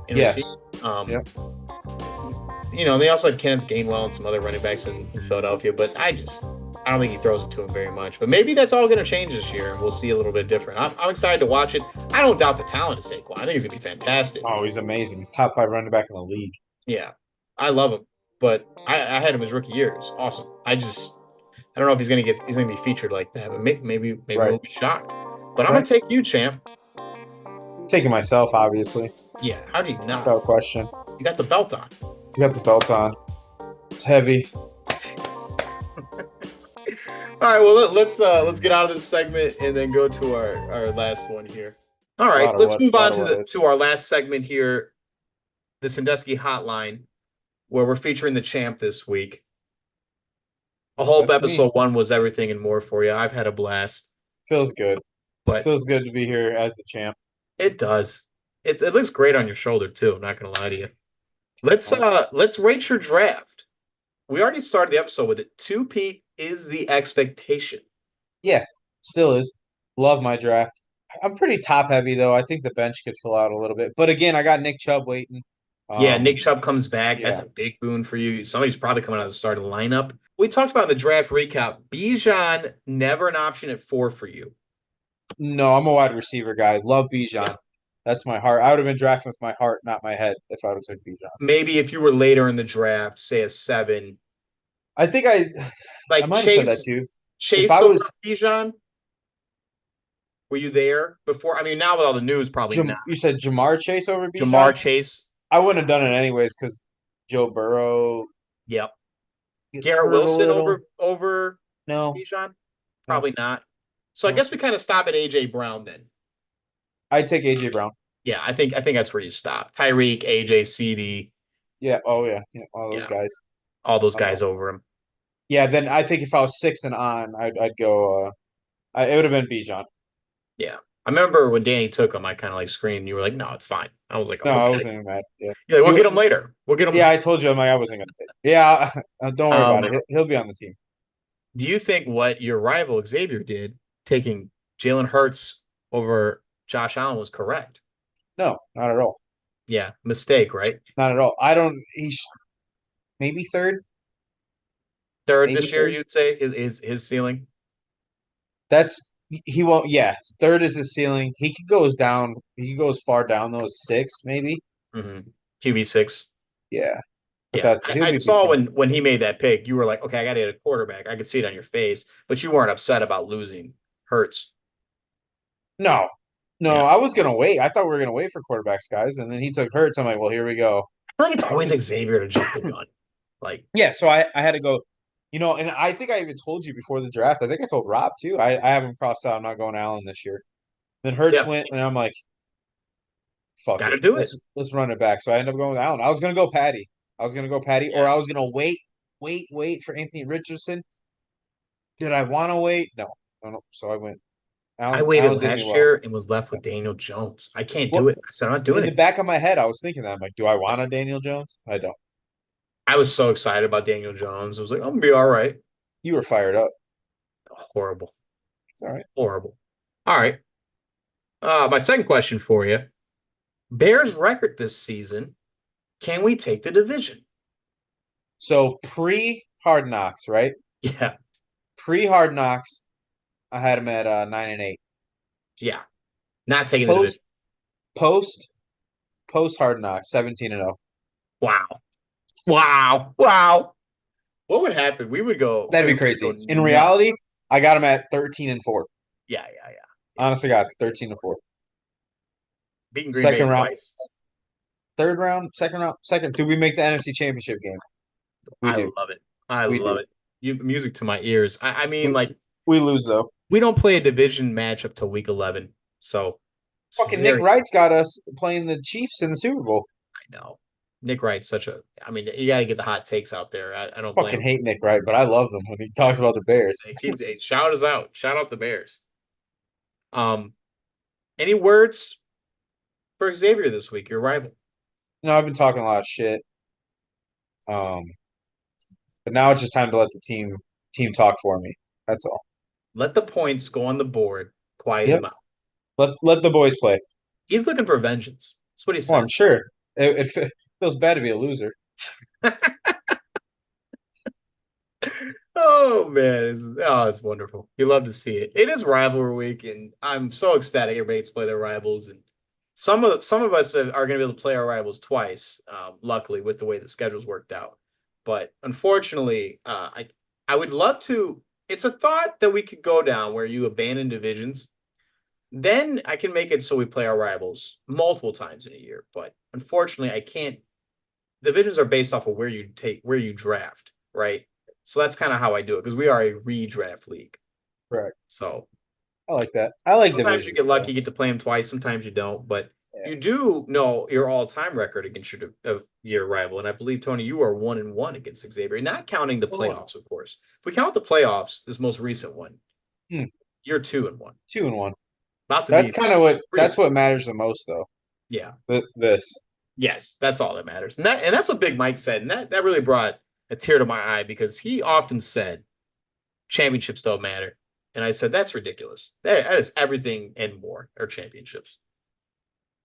in receiving. Yes. Yep. They also had Kenneth Gainwell and some other running backs in Philadelphia, but I don't think he throws it to him very much. But maybe that's all going to change this year, and we'll see a little bit different. I'm excited to watch it. I don't doubt the talent of Saquon. I think he's going to be fantastic. Oh, he's amazing. He's top 5 running back in the league. Yeah, I love him, but I had him his rookie year. It's awesome. I don't know if he's going to be featured like that, but maybe Right. we'll be shocked. But I'm going to take you, champ. Taking myself, obviously. Yeah, how do you not? Without question. You got the belt on. You got the belt on. It's heavy. All right, well let's get out of this segment and then go to our last one here. All right, let's move on to our last segment here, the Sandusky Hotline, where we're featuring the champ this week. I hope episode 1 was everything and more for you. I've had a blast. Feels good. But feels good to be here as the champ. It does. It looks great on your shoulder too. I'm not gonna lie to you. Let's rate your draft. We already started the episode with it. 2P is the expectation. Yeah, still is. Love my draft. I'm pretty top heavy though. I think the bench could fill out a little bit. But again, I got Nick Chubb waiting. Yeah, Nick Chubb comes back. Yeah. That's a big boon for you. Somebody's probably coming out of the starting lineup. We talked about in the draft recap. Bijan, never an option at 4 for you. No, I'm a wide receiver guy. Love Bijan. Yeah. That's my heart. I would have been drafting with my heart, not my head, if I would have took Bijan. Maybe if you were later in the draft, say a 7. I think I might have said that too. Chase over Bijan? Were you there before? I mean, now with all the news, probably not. You said Jamar Chase over Bijan? Jamar Chase. I wouldn't have done it anyways because Joe Burrow. Yep. Garrett Wilson over Bijan? Probably not. So I guess we kind of stop at A.J. Brown then. I'd take A.J. Brown. Yeah, I think that's where you stop. Tyreek, A.J., CD. Yeah. Oh yeah. All those guys. All those guys over him. Yeah. Then I think if I was 6 and on, I'd go. It would have been Bijan. Yeah. I remember when Danny took him, I kind of screamed. You were like, "No, it's fine." I was like, "No, I wasn't even mad." Yeah. You're like, we'll get him later. We'll get him. Yeah, I told you, I wasn't going to take. Yeah, don't worry about it. He'll be on the team. Do you think what your rival Xavier did, taking Jalen Hurts over Josh Allen, was correct? No, not at all. Yeah, mistake, right? Not at all. He's maybe third. Third this year, you'd say his ceiling. He won't. Yeah, third is his ceiling. He could go down. He goes far down. Those 6 maybe. Mm-hmm. QB 6. Yeah. But I saw when he made that pick, you were like, okay, I got to get a quarterback. I could see it on your face, but you weren't upset about losing Hurts. No, I was gonna wait. I thought we were gonna wait for quarterbacks, guys, and then he took Hurts. I'm like, well, here we go. I feel like it's always Xavier to jump the gun. Yeah, so I had to go. And I think I even told you before the draft. I think I told Rob too. I have him crossed out. I'm not going Allen this year. Then Hurts went, and I'm like, fuck, gotta do it. Let's run it back. So I ended up going with Allen. I was gonna go Patty. Or I was gonna wait for Anthony Richardson. Did I want to wait? No. So I went. I waited last year and was left with Daniel Jones. I can't do it. I said I'm not doing it. In the back of my head, I was thinking that. I'm like, do I want a Daniel Jones? I don't. I was so excited about Daniel Jones. I was like, I'm gonna be all right. You were fired up. Horrible. It's all right. Horrible. All right. My second question for you. Bears record this season. Can we take the division? So pre-Hard Knocks, right? Yeah. Pre-Hard Knocks, I had him at 9-8. Yeah. Not taking the division. Post Hard Knocks, 17-0. Wow. What would happen? We would go. That'd be crazy. In reality, I got him at 13-4. Yeah. Honestly, got 13-4. Beating Green Bay twice. Third round, second. Do we make the NFC Championship game? I love it. I love it. Music to my ears. I mean, we lose though. We don't play a division matchup till week 11. So fucking Nick Wright's got us playing the Chiefs in the Super Bowl. I know. Nick Wright's I mean, you got to get the hot takes out there. I don't fucking hate Nick Wright, but I love him when he talks about the Bears. Shout us out. Shout out the Bears. Any words for Xavier this week, your rival? I've been talking a lot of shit. Um, but now it's just time to let the team talk for me. That's all. Let the points go on the board. Quiet Yep. him out. Let the boys play. He's looking for vengeance. That's what he Well, I'm said. sure it feels bad to be a loser. Oh man, it's wonderful. You love to see it. It is rivalry week, and I'm so ecstatic everybody gets to play their rivals. And some of us are going to be able to play our rivals twice. Luckily, with the way the schedules worked out, but unfortunately, I would love to. It's a thought that we could go down where you abandon divisions. Then I can make it so we play our rivals multiple times in a year. But unfortunately, I can't. Divisions are based off of where you draft, right? So that's kind of how I do it because we are a redraft league. Correct. So I like that. I like sometimes you divisions get lucky, though. you get to play them twice. Sometimes you don't, but Yeah. you do know your all-time record against your rival. And I believe Tony, you are 1-1 against Xavier, not counting the Oh. playoffs, of course. If we count the playoffs, this most recent one, Hmm. you're 2-1. 2-1. About to That's be kind of what three. that's what matters the most though. Yeah. This. Yes, that's all that matters. And that's what Big Mike said. And that really brought a tear to my eye because he often said championships don't matter. And I said, that's ridiculous. That is everything and more, or championships.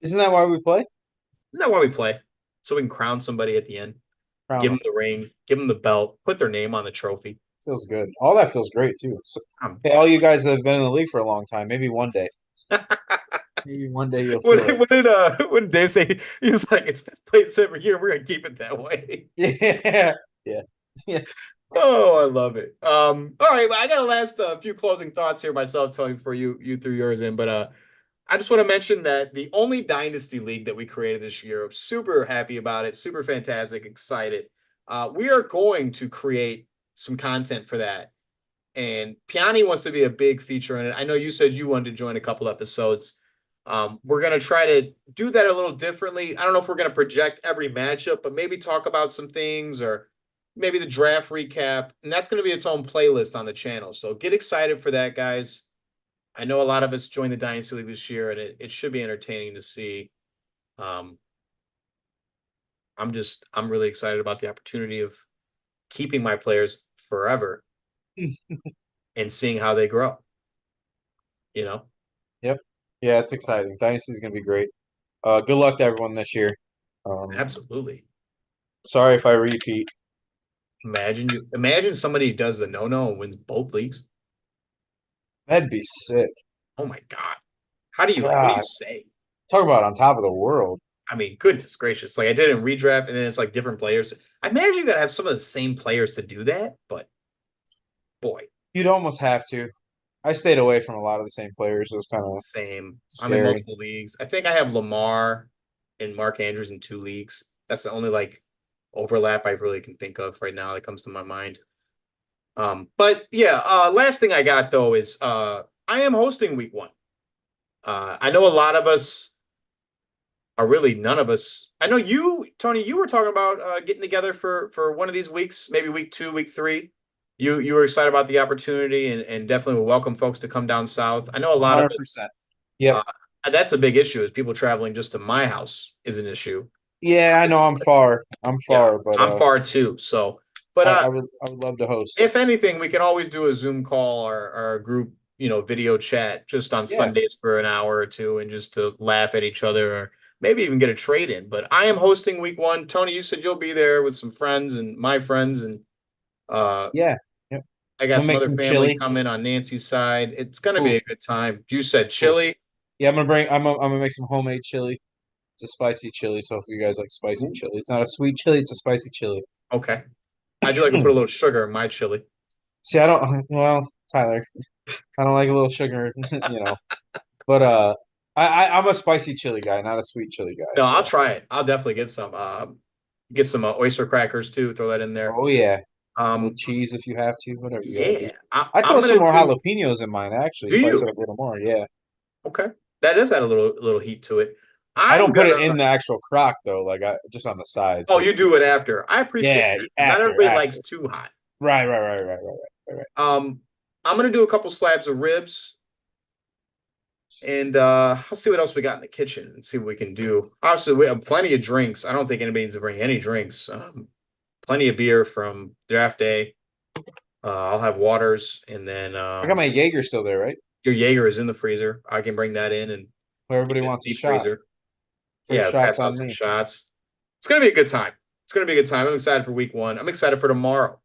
Isn't that why we play? Isn't that why we play? So we can crown somebody at the end, Crown give them 'em. the ring, give them the belt, put their name on the trophy. Feels good. All that feels great too. So, I'm hey, all you guys that have been in the league for a long time, maybe one day. Maybe one day you'll what feel did it. what did Dave say? He was like, it's fifth place every year. We're gonna keep it that way. Yeah. Yeah. Yeah. Oh, I love it. All right, well, I got a last few closing thoughts here myself, Tony, before you threw yours in. But I just want to mention that the only dynasty league that we created this year, I'm super happy about it, super fantastic, excited. We are going to create some content for that. And Piani wants to be a big feature in it. I know you said you wanted to join a couple episodes. We're going to try to do that a little differently. I don't know if we're going to project every matchup, but maybe talk about some things or maybe the draft recap. And that's going to be its own playlist on the channel. So get excited for that, guys. I know a lot of us joined the Dynasty League this year, and it should be entertaining to see. Um, I'm really excited about the opportunity of keeping my players forever and seeing how they grow. You know, Yep. Yeah, it's exciting. Dynasty's gonna be great. Good luck to everyone this year. absolutely. Sorry if I repeat. Imagine somebody does the no and wins both leagues. That'd be sick. Oh my God. What do you God, say? talk about on top of the world. I mean, goodness gracious. Like I did in redraft and then it's like different players. I imagine you gotta have some of the same players to do that, but boy, You'd almost have to. I stayed away from a lot of the same players. It was kind of same. I'm in scary. multiple leagues. I think I have Lamar and Mark Andrews in 2 leagues. That's the only like overlap I really can think of right now that comes to my mind. But yeah, last thing I got though is I am hosting week 1. I know a lot of us are really none of us. I know you, Tony, you were talking about getting together for one of these weeks, maybe week 2, week 3. You were excited about the opportunity and definitely will welcome folks to come down south. I know a lot of us 100%. Yep. that's a big issue is people traveling just to my house is an issue. Yeah, I know I'm far. I'm Yeah, far, but I'm far too. So, but I would love to host. if anything, we can always do a Zoom call or a group, video chat just on Yeah. Sundays for an hour or two and just to laugh at each other or maybe even get a trade in. But I am hosting week 1. Tony, you said you'll be there with some friends and my friends and uh Yeah. Yep. I got We'll some make other some family chili. coming on Nancy's side. It's gonna be Cool. a good time. You said Cool. chili. Yeah, I'm gonna make some homemade chili. It's a spicy chili, so if you guys like spicy Ooh, chili, it's not a sweet chili, it's a spicy chili. okay. I do like to put a little sugar in my chili. See, I don't well, Tyler, I don't like a little sugar, you know. But I'm a spicy chili guy, not a sweet chili guy. No, I'll So try it. I'll definitely get some oyster crackers too. Throw that in there. oh yeah. A little Um, cheese if you have to, whatever you gotta do. yeah, I I'm throw some gonna more do. jalapenos in mine, actually, Do spice it you? up a little more. Yeah. Okay, that does add a little heat to it. I I'm don't put it gonna. in the actual crock though, like I just on the side. Oh, So you do it after. I appreciate yeah, that because not after, everybody after. likes too hot. Right. Um, I'm gonna do a couple slabs of ribs. And I'll see what else we got in the kitchen and see what we can do. Obviously, we have plenty of drinks. I don't think anybody needs to bring any drinks. Plenty of beer from draft day. I'll have waters, and then I got my Jaeger still there, right? your Jaeger is in the freezer. I can bring that in and Everybody keep it in wants the a deep shot. freezer. First Yeah, shots pass out on some me. shots. It's gonna be a good time. It's gonna be a good time. I'm excited for week one. I'm excited for tomorrow.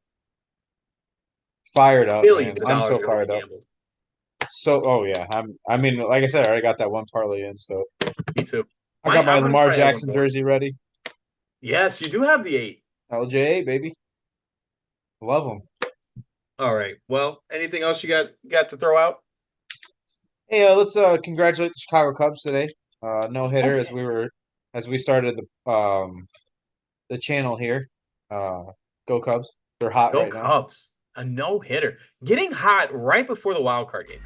Fired up, man. Billions of I'm dollars so are gonna fired be up. gambled. So, oh yeah, I mean, like I said, I already got that one parlay in, so Me too. I got my I'm gonna Lamar try to add one Jackson more. jersey ready. Yes, you do have the 8. LJA, baby. Love them. All right. Well, anything else you got to throw out? Hey, let's congratulate the Chicago Cubs today. No hitter as we started the channel here. Go Cubs. They're hot Go right now. Cubs. A no-hitter. Getting hot right before the wild card game.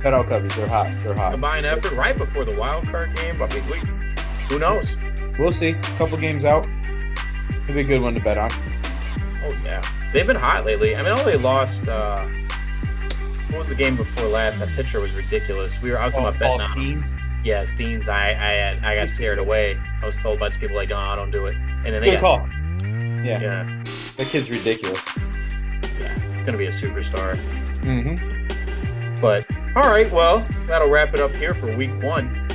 Shout out Cubbies. They're hot. They're hot. Combined effort right before the wild card game. I mean, who knows? We'll see. Couple games out. It'll be a good one to bet on. Oh yeah. They've been hot lately. I mean, I know they lost what was the game before last? That pitcher was ridiculous. I was talking about Paul betting on him. Skeens. Yeah, Steens. I got scared away. I was told by some people like, no, don't do it. And then they Good got call. Yeah. yeah, That kid's ridiculous. gonna be a superstar. Mm-hmm. But all right, well, that'll wrap it up here for week one.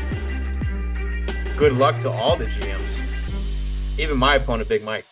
Good luck to all the GMs, even my opponent, Big Mike.